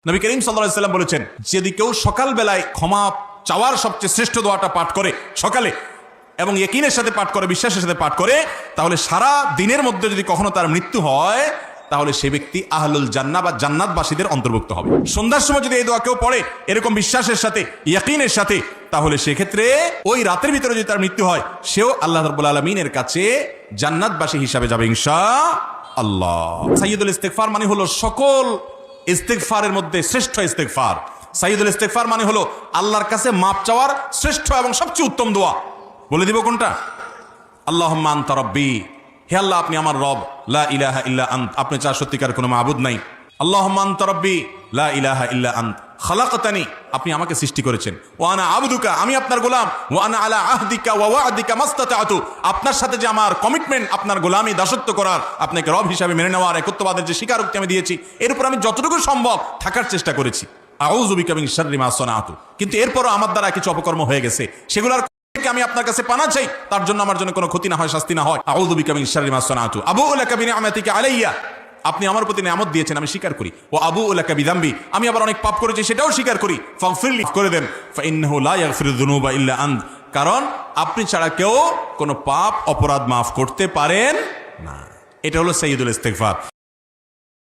নবী করিম সাল্লাল্লাহু আলাইহি ওয়াসাল্লাম বলেছেন, যদি কেউ সকালবেলায় ক্ষমা চাওয়ার সবচেয়ে শ্রেষ্ঠ দোয়াটা পাঠ করে সকালে এবং ইয়াকিনের সাথে পাঠ করে, বিশ্বাসের সাথে পাঠ করে, তাহলে সারা দিনের মধ্যে যদি কখনো তার মৃত্যু হয় তাহলে সে ব্যক্তি আহলুল জান্নাহ বা জান্নাতবাসীদের অন্তর্ভুক্ত হবে। সন্ধ্যার সময় যদি এই দোয়া কেউ পড়ে এরকম বিশ্বাসের সাথে, ইয়াকিনের সাথে, তাহলে সেক্ষেত্রে ওই রাতের ভিতরে যদি তার মৃত্যু হয় সেও আল্লাহ রাব্বুল আলামিনের কাছে জান্নাতবাসী হিসাবে যাবে ইনশাআল্লাহ। সাইয়্যিদুল ইস্তিগফার মানে হলো সকল ইস্তিগফারের মধ্যে শ্রেষ্ঠ ইস্তিগফার। সাইয়্যিদুল ইস্তিগফার মানে হলো আল্লাহর কাছে মাপ চাওয়ার শ্রেষ্ঠ এবং সবচেয়ে উত্তম দোয়া। বলে দিব কোনটা? আল্লাহুম্মা আনতা রাব্বি, হে আল্লাহ আপনি আমার রব, লা ইলাহা ইল্লা আনত, আপনি ছাড়া সত্যিকার কোনো মাবুদ নাই। আল্লাহুম্মা আনতা রাব্বি লা ইলাহা ইল্লা আনত খালাকতানি, আপনি আমাকে সৃষ্টি করেছেন। ওয়া আনা আবদুকা, আমি আপনার গোলাম। ওয়া আনা আলা আহদিকা ওয়া ওয়া'দিকা মাসতাতা'তু, আপনার সাথে যে আমার কমিটমেন্ট, আপনার গোলামি দাসত্ব করার, আপনাকে রব হিসাবে মেনে নেওয়ার, একত্ববাদের যে স্বীকারোক্তি আমি দিয়েছি, এর উপর আমি যতটুকু সম্ভব থাকার চেষ্টা করেছি। আউযু বিকা মিন শাররি মা সানাতু, কিন্তু এরপরও আমার দ্বারা কিছু অপকর্ম হয়ে গেছে, সেগুলোর আমি আপনার কাছে পানা চাই, তার জন্য আমার জন্য কোনো ক্ষতি না হয়, শাস্তি না হয়। আউযু বিকা মিন শাররি মা সানাতু আবুউ লাকা বিনি'মাতিকা আলাইয়া, আপনি আমার প্রতি নিয়ামত দিয়েছেন আমি স্বীকার করি। ও আবুউ লাকা বিযামবি, আমি আবার অনেক পাপ করেছি সেটাও স্বীকার করি। ফাগফিরলি, করে দেন। ফাইন্নাহু লা ইয়াগফিরুয যুনুবা ইল্লা আন্ত, কারণ আপনি ছাড়া কেউ কোনো পাপ অপরাধ মাফ করতে পারেন না। এটা হলো সাইয়্যিদুল ইস্তিগফার।